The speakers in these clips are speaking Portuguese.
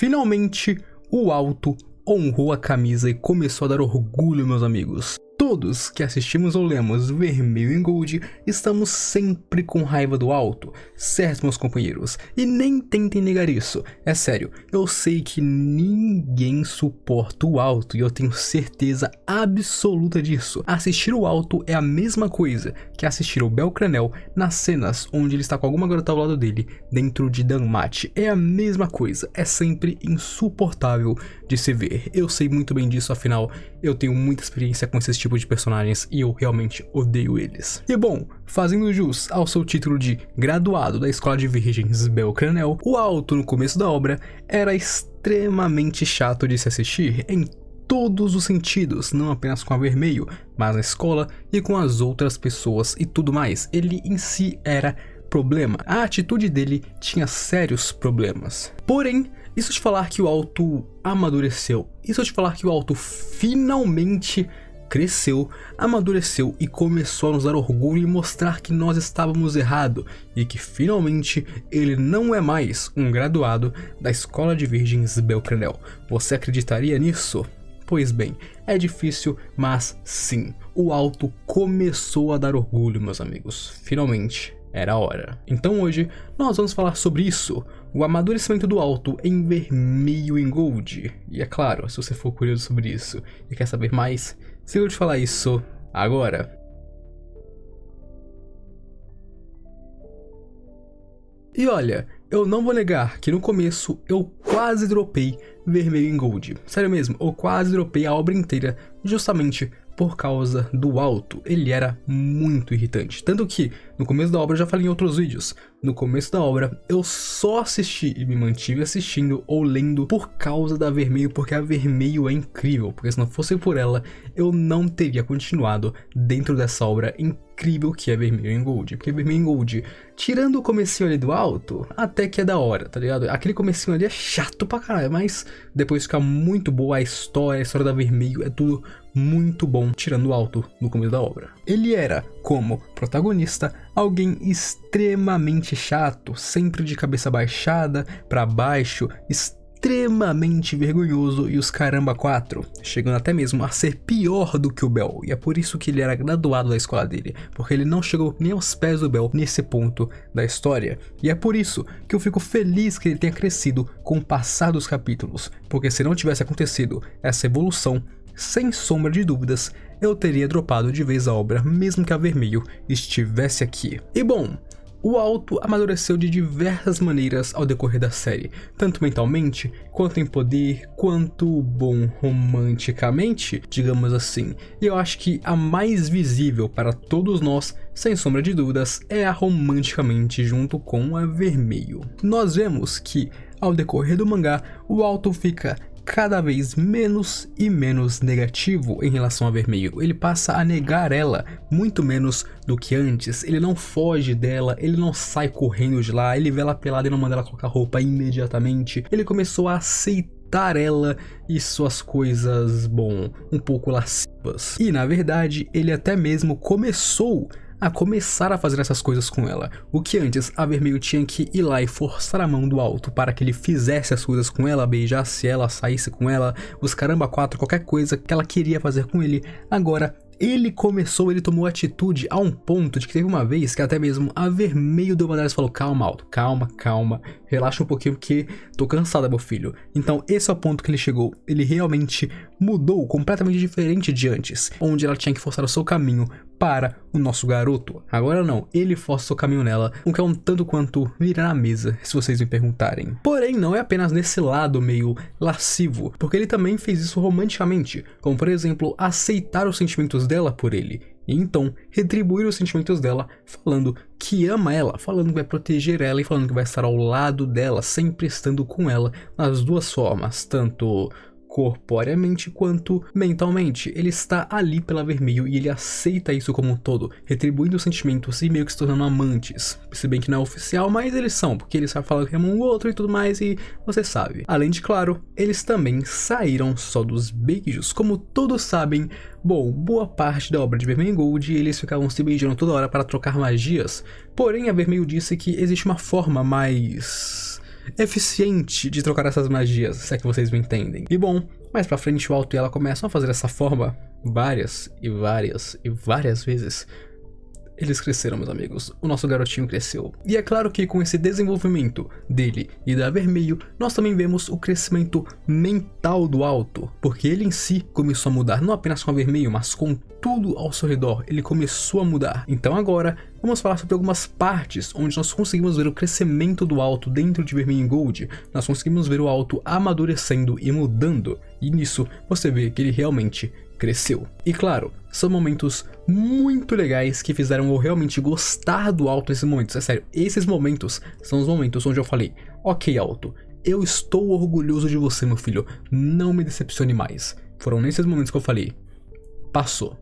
Finalmente, o Alto honrou a camisa e começou a dar orgulho, meus amigos. Todos que assistimos ou lemos Vermelho em Gold estamos sempre com raiva do Alto, certo, meus companheiros? E nem tentem negar isso, é sério, eu sei que ninguém suporta o Alto e eu tenho certeza absoluta disso. Assistir o Alto é a mesma coisa que assistir o Belcranel nas cenas onde ele está com alguma garota ao lado dele dentro de Danmachi. É a mesma coisa, é sempre insuportável de se ver. Eu sei muito bem disso, afinal eu tenho muita experiência com esse tipo de personagens e eu realmente odeio eles. E bom, fazendo jus ao seu título de graduado da Escola de Virgens Belcranel, o Alto no começo da obra era extremamente chato de se assistir em todos os sentidos, não apenas com a Vermelho, mas na escola e com as outras pessoas e tudo mais. Ele em si era problema, a atitude dele tinha sérios problemas. Porém, isso de falar que o Alto amadureceu, isso de falar que o Alto finalmente cresceu, amadureceu e começou a nos dar orgulho e mostrar que nós estávamos errados e que finalmente ele não é mais um graduado da Escola de Virgens Belcranel. Você acreditaria nisso? Pois bem, é difícil, mas sim, o Alto começou a dar orgulho, meus amigos. Finalmente. Era a hora. Então hoje nós vamos falar sobre isso, o amadurecimento do Alto em Vermelho em Gold. E é claro, se você for curioso sobre isso e quer saber mais, siga eu te falar isso agora. E olha, eu não vou negar que no começo eu quase dropei Vermelho em Gold. Sério mesmo, eu quase dropei a obra inteira justamente por causa do Alto. Ele era muito irritante. Tanto que, no começo da obra, eu já falei em outros vídeos, no começo da obra, eu só assisti e me mantive assistindo ou lendo por causa da Vermelho, porque a Vermelho é incrível, porque se não fosse por ela, eu não teria continuado dentro dessa obra incrível que é Vermelho em Gold. Porque Vermelho em Gold, tirando o comecinho ali do Alto, até que é da hora, tá ligado? Aquele comecinho ali é chato pra caralho, mas depois fica muito boa a história da Vermelho, é tudo muito bom, tirando o Alto no começo da obra. Ele era, como protagonista, alguém extremamente chato, sempre de cabeça baixada, pra baixo, extremamente vergonhoso e os caramba 4, chegando até mesmo a ser pior do que o Bel, e é por isso que ele era graduado da escola dele, porque ele não chegou nem aos pés do Bel nesse ponto da história, e é por isso que eu fico feliz que ele tenha crescido com o passar dos capítulos, porque se não tivesse acontecido essa evolução, sem sombra de dúvidas, eu teria dropado de vez a obra, mesmo que a Vermelho estivesse aqui. E bom, o Alto amadureceu de diversas maneiras ao decorrer da série, tanto mentalmente, quanto em poder, quanto bom romanticamente, digamos assim. E eu acho que a mais visível para todos nós, sem sombra de dúvidas, é a romanticamente junto com a Vermelho. Nós vemos que, ao decorrer do mangá, o Alto fica cada vez menos e menos negativo em relação a Vermelho. Ele passa a negar ela muito menos do que antes. Ele não foge dela, ele não sai correndo de lá, ele vê ela pelada e não manda ela colocar roupa imediatamente. Ele começou a aceitar ela e suas coisas, bom, um pouco lascivas. E na verdade, ele até mesmo começou a fazer essas coisas com ela. O que antes a Vermelho tinha que ir lá e forçar a mão do Alto para que ele fizesse as coisas com ela, beijasse ela, saísse com ela, os caramba 4, qualquer coisa que ela queria fazer com ele, agora ele tomou atitude a um ponto de que teve uma vez que até mesmo a Vermelho deu uma delas e falou: calma, Alto, calma, relaxa um pouquinho porque tô cansada, meu filho. Então esse é o ponto que ele chegou, ele realmente mudou completamente diferente de antes, onde ela tinha que forçar o seu caminho para o nosso garoto. Agora não, ele força o seu caminho nela, o que é um tanto quanto virar na mesa, se vocês me perguntarem. Porém, não é apenas nesse lado meio lascivo, porque ele também fez isso romanticamente, como por exemplo, aceitar os sentimentos dela por ele, e então retribuir os sentimentos dela, falando que ama ela, falando que vai proteger ela e falando que vai estar ao lado dela, sempre estando com ela nas duas formas, tanto corporeamente quanto mentalmente. Ele está ali pela Vermelho e ele aceita isso como um todo, retribuindo os sentimentos e meio que se tornando amantes. Se bem que não é oficial, mas eles são, porque eles sabem falar que amam o outro e tudo mais, e você sabe. Além de, claro, eles também saíram só dos beijos, como todos sabem. Bom, boa parte da obra de Vermelho em Gold, eles ficavam se beijando toda hora para trocar magias, porém a Vermelho disse que existe uma forma mais eficiente de trocar essas magias, se é que vocês me entendem. E bom, mais pra frente o Alto e ela começam a fazer dessa forma várias vezes. Eles cresceram, meus amigos. O nosso garotinho cresceu. E é claro que com esse desenvolvimento dele e da Vermelho, nós também vemos o crescimento mental do Alto. Porque ele em si começou a mudar, não apenas com a Vermelho, mas com tudo ao seu redor. Ele começou a mudar. Então agora, vamos falar sobre algumas partes onde nós conseguimos ver o crescimento do Alto dentro de Vermelho e Gold. Nós conseguimos ver o Alto amadurecendo e mudando. E nisso, você vê que ele realmente cresceu. E claro, são momentos muito legais que fizeram eu realmente gostar do Alto nesses momentos. É sério, esses momentos são os momentos onde eu falei: ok, Alto, eu estou orgulhoso de você, meu filho, não me decepcione mais. Foram nesses momentos que eu falei: passou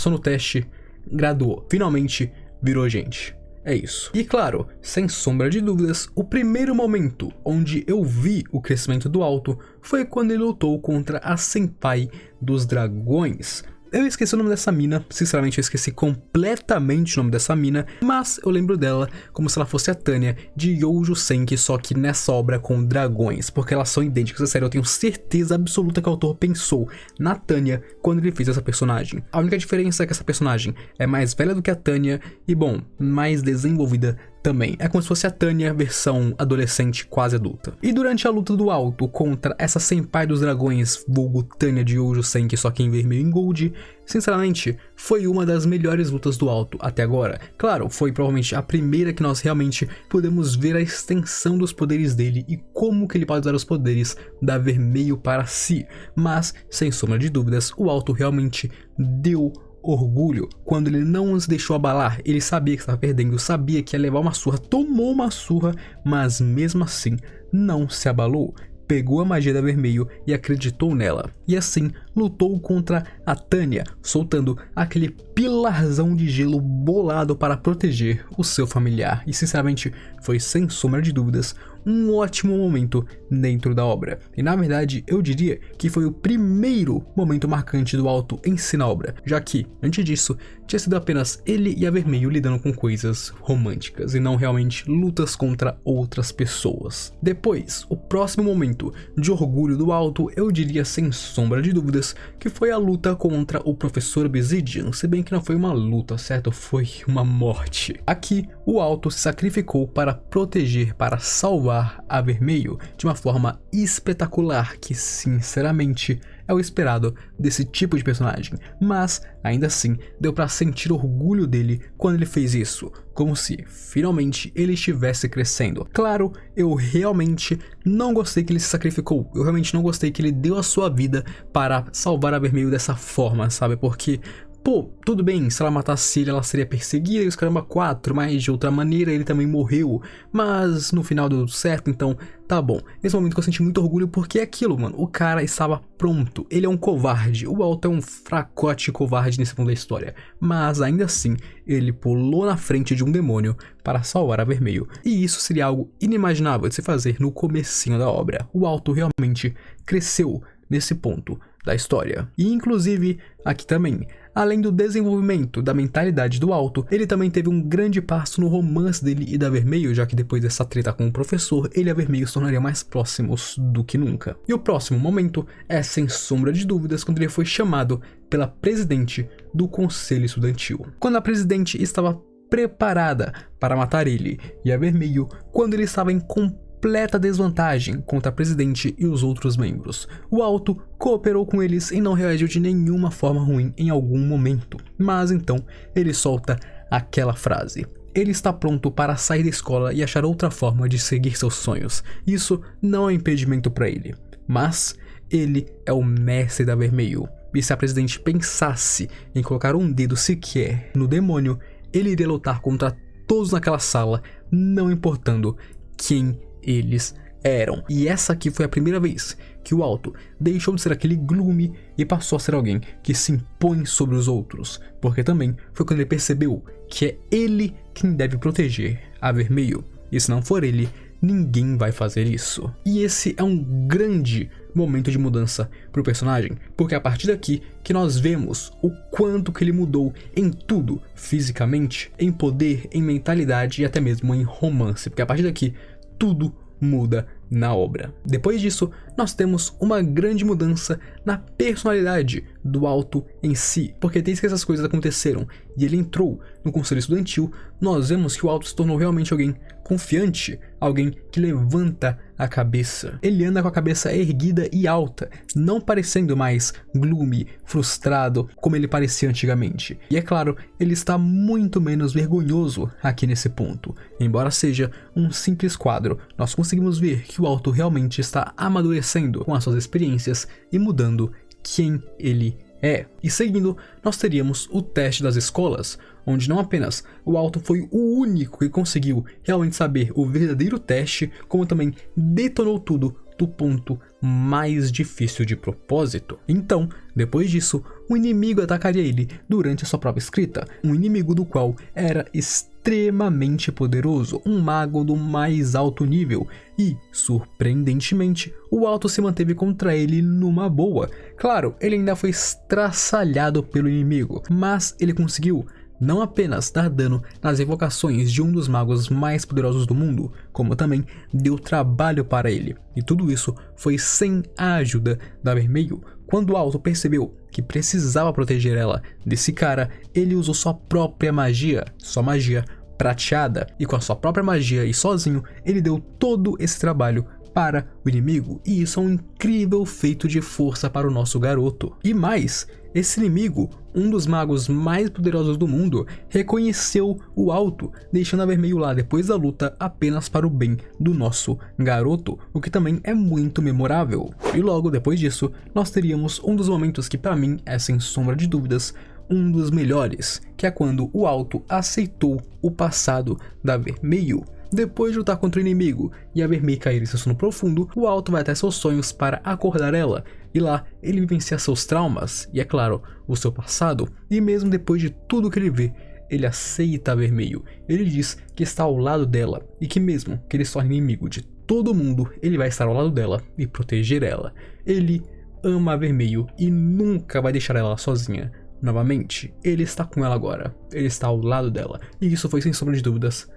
no teste, graduou, finalmente virou gente. É isso. E claro, sem sombra de dúvidas, o primeiro momento onde eu vi o crescimento do Alto foi quando ele lutou contra a Senpai dos Dragões. Eu esqueci o nome dessa mina, sinceramente eu esqueci completamente o nome dessa mina, mas eu lembro dela como se ela fosse a Tanya de Youjo Senki, só que nessa obra com dragões, porque elas são idênticas. Sério, eu tenho certeza absoluta que o autor pensou na Tanya quando ele fez essa personagem. A única diferença é que essa personagem é mais velha do que a Tanya e, bom, mais desenvolvida também. É como se fosse a Tanya versão adolescente quase adulta. E durante a luta do Alto contra essa Senpai dos Dragões, vulgo Tanya de Youjo Senki, só que em Vermelho e Gold, sinceramente, foi uma das melhores lutas do Alto até agora. Claro, foi provavelmente a primeira que nós realmente podemos ver a extensão dos poderes dele e como que ele pode usar os poderes da Vermelho para si. Mas, sem sombra de dúvidas, o Alto realmente deu orgulho quando ele não se deixou abalar. Ele sabia que estava perdendo, sabia que ia levar uma surra, tomou uma surra, mas mesmo assim não se abalou. Pegou a magia da Vermelho e acreditou nela. E assim, lutou contra a Tanya, soltando aquele pilarzão de gelo bolado para proteger o seu familiar. E sinceramente, foi sem sombra de dúvidas um ótimo momento dentro da obra. E na verdade, eu diria que foi o primeiro momento marcante do Alto em si na obra, já que, antes disso, tinha sido apenas ele e a Vermelho lidando com coisas românticas e não realmente lutas contra outras pessoas. Depois, o próximo momento de orgulho do Alto, eu diria sem sombra de dúvidas, que foi a luta contra o Professor Obsidian, se bem que não foi uma luta, certo? Foi uma morte. Aqui, o Alto se sacrificou para proteger, para salvar a Vermelho de uma forma espetacular, que sinceramente é o esperado desse tipo de personagem, mas ainda assim deu pra sentir orgulho dele quando ele fez isso, como se finalmente ele estivesse crescendo. Claro, eu realmente não gostei que ele se sacrificou, eu realmente não gostei que ele deu a sua vida para salvar a Vermelho dessa forma, sabe? Porque pô, tudo bem, se ela matasse ele, ela seria perseguida e os caramba 4, mas de outra maneira ele também morreu. Mas no final deu certo, então tá bom. Nesse momento que eu senti muito orgulho porque é aquilo, mano. O cara estava pronto. Ele é um covarde. O Alto é um fracote covarde nesse ponto da história. Mas ainda assim, ele pulou na frente de um demônio para salvar a Vermelho. E isso seria algo inimaginável de se fazer no comecinho da obra. O Alto realmente cresceu nesse ponto da história. E inclusive, aqui também, além do desenvolvimento da mentalidade do Alto, ele também teve um grande passo no romance dele e da Vermelho, já que depois dessa treta com o professor, ele e a Vermelho se tornariam mais próximos do que nunca. E o próximo momento é, sem sombra de dúvidas, quando ele foi chamado pela presidente do Conselho Estudantil. Quando a presidente estava preparada para matar ele e a Vermelho, quando ele estava em completa desvantagem contra a presidente e os outros membros. O Alto cooperou com eles e não reagiu de nenhuma forma ruim em algum momento. Mas então, ele solta aquela frase: ele está pronto para sair da escola e achar outra forma de seguir seus sonhos. Isso não é impedimento para ele. Mas ele é o mestre da Vermelho. E se a presidente pensasse em colocar um dedo sequer no demônio, ele iria lutar contra todos naquela sala, não importando quem eles eram. E essa aqui foi a primeira vez que o Alto deixou de ser aquele Gloomy e passou a ser alguém que se impõe sobre os outros, porque também foi quando ele percebeu que é ele quem deve proteger a Vermelho, e se não for ele, ninguém vai fazer isso. E esse é um grande momento de mudança pro personagem, porque é a partir daqui que nós vemos o quanto que ele mudou em tudo, fisicamente, em poder, em mentalidade e até mesmo em romance, porque a partir daqui tudo muda na obra. Depois disso, nós temos uma grande mudança na personalidade do Alto em si, porque desde que essas coisas aconteceram e ele entrou no conselho estudantil, nós vemos que o Alto se tornou realmente alguém confiante, alguém que levanta a cabeça. Ele anda com a cabeça erguida e alta, não parecendo mais gloomy, frustrado, como ele parecia antigamente. E é claro, ele está muito menos vergonhoso aqui nesse ponto. Embora seja um simples quadro, nós conseguimos ver que o Alto realmente está amadurecendo com as suas experiências e mudando quem ele é. E seguindo, nós teríamos o teste das escolas, onde não apenas o Alto foi o único que conseguiu realmente saber o verdadeiro teste, como também detonou tudo do ponto mais difícil de propósito. Então, depois disso, o inimigo atacaria ele durante a sua própria escrita, um inimigo do qual era extremamente poderoso, um mago do mais alto nível, e, surpreendentemente, o Alto se manteve contra ele numa boa. Claro, ele ainda foi estraçalhado pelo inimigo, mas ele conseguiu não apenas dar dano nas evocações de um dos magos mais poderosos do mundo, como também deu trabalho para ele. E tudo isso foi sem a ajuda da Vermelho. Quando o Alto percebeu que precisava proteger ela desse cara, ele usou sua própria magia, sua magia prateada, e com a sua própria magia e sozinho, ele deu todo esse trabalho para o inimigo, e isso é um incrível feito de força para o nosso garoto. E mais, esse inimigo, um dos magos mais poderosos do mundo, reconheceu o Alto, deixando a Vermelho lá depois da luta apenas para o bem do nosso garoto, o que também é muito memorável. E logo depois disso, nós teríamos um dos momentos que para mim é sem sombra de dúvidas um dos melhores, que é quando o Alto aceitou o passado da Vermelho. Depois de lutar contra o inimigo e a Vermelho cair em seu sono profundo, o Alto vai até seus sonhos para acordar ela, e lá ele vivencia seus traumas e, é claro, o seu passado, e mesmo depois de tudo que ele vê, ele aceita a Vermelho. Ele diz que está ao lado dela e que mesmo que ele se torne inimigo de todo mundo, ele vai estar ao lado dela e proteger ela. Ele ama a Vermelho e nunca vai deixar ela sozinha. Novamente, ele está com ela agora, ele está ao lado dela, e isso foi sem sombra de dúvidas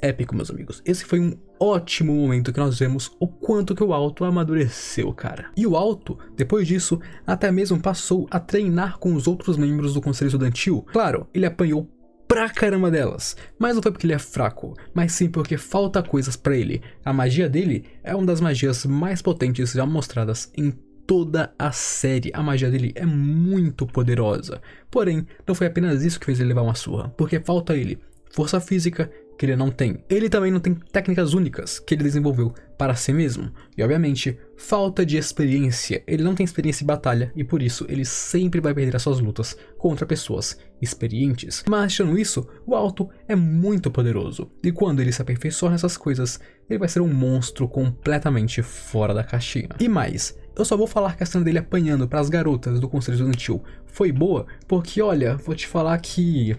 épico, meus amigos. Esse foi um ótimo momento que nós vemos o quanto que o Alto amadureceu, cara. E o Alto, depois disso, até mesmo passou a treinar com os outros membros do Conselho Estudantil. Claro, ele apanhou pra caramba delas, mas não foi porque ele é fraco, mas sim porque falta coisas pra ele. A magia dele é uma das magias mais potentes já mostradas em toda a série. A magia dele é muito poderosa, porém, não foi apenas isso que fez ele levar uma surra, porque falta ele força física, que ele não tem. Ele também não tem técnicas únicas que ele desenvolveu para si mesmo. E obviamente, falta de experiência. Ele não tem experiência em batalha e por isso ele sempre vai perder as suas lutas contra pessoas experientes. Mas tirando isso, o Alto é muito poderoso. E quando ele se aperfeiçoa nessas coisas, ele vai ser um monstro completamente fora da caixinha. E mais, eu só vou falar que a cena dele apanhando para as garotas do Conselho Estudantil foi boa, porque olha, vou te falar que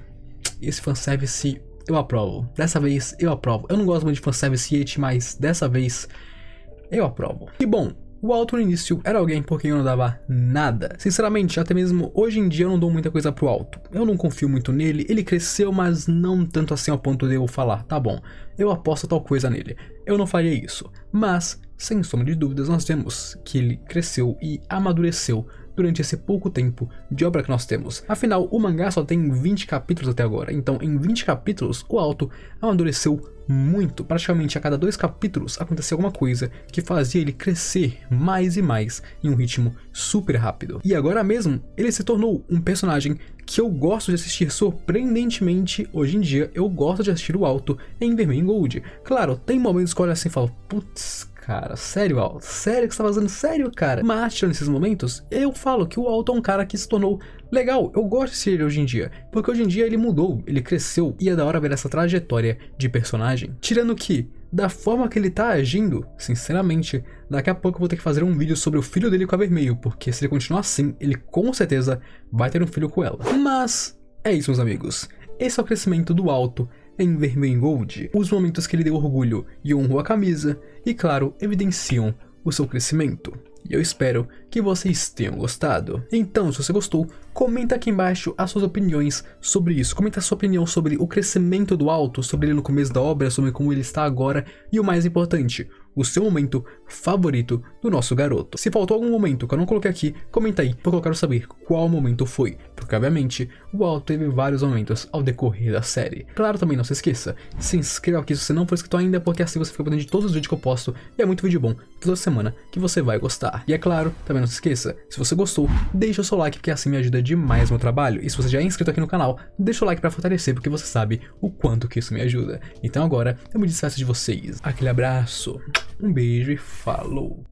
esse fanservice eu aprovo. Dessa vez eu aprovo. Eu não gosto muito de fanservice hate, mas dessa vez eu aprovo. E bom, o Alto no início era alguém por quem eu não dava nada. Sinceramente, até mesmo hoje em dia eu não dou muita coisa pro Alto. Eu não confio muito nele, ele cresceu, mas não tanto assim ao ponto de eu falar, tá bom, eu aposto tal coisa nele. Eu não faria isso. Mas, sem sombra de dúvidas, nós vemos que ele cresceu e amadureceu durante esse pouco tempo de obra que nós temos. Afinal, o mangá só tem 20 capítulos até agora, então em 20 capítulos o Alto amadureceu muito. Praticamente a cada 2 capítulos acontecia alguma coisa que fazia ele crescer mais e mais em um ritmo super rápido. E agora mesmo, ele se tornou um personagem que eu gosto de assistir. Surpreendentemente, hoje em dia, eu gosto de assistir o Alto em Vermelho e Gold. Claro, tem momentos que eu olho assim e falo, putz, cara, sério, Alto? Sério que você tá fazendo? Sério, cara? Mas, tirando esses momentos, eu falo que o Alto é um cara que se tornou legal. Eu gosto de ser ele hoje em dia, porque hoje em dia ele mudou, ele cresceu, e é da hora ver essa trajetória de personagem. Tirando que, da forma que ele tá agindo, sinceramente, daqui a pouco eu vou ter que fazer um vídeo sobre o filho dele com a Vermelho, porque se ele continuar assim, ele com certeza vai ter um filho com ela. Mas, é isso, meus amigos. Esse é o crescimento do Alto em Vermelho e Gold. Os momentos que ele deu orgulho e honrou a camisa, e claro, evidenciam o seu crescimento. E eu espero que vocês tenham gostado. Então, se você gostou, comenta aqui embaixo as suas opiniões sobre isso. Comenta a sua opinião sobre o crescimento do Alto, sobre ele no começo da obra, sobre como ele está agora, e o mais importante, o seu momento favorito do nosso garoto. Se faltou algum momento que eu não coloquei aqui, comenta aí, porque eu quero saber qual momento foi, porque obviamente o Alto teve vários momentos ao decorrer da série. Claro, também não se esqueça, se inscreva aqui se você não for inscrito ainda, porque assim você fica por dentro de todos os vídeos que eu posto, e é muito vídeo bom toda semana que você vai gostar. E é claro, também não se esqueça, se você gostou, deixa o seu like, porque assim me ajuda demais no meu trabalho, e se você já é inscrito aqui no canal, deixa o like pra fortalecer, porque você sabe o quanto que isso me ajuda. Então agora, eu me despeço de vocês. Aquele abraço, um beijo e falou!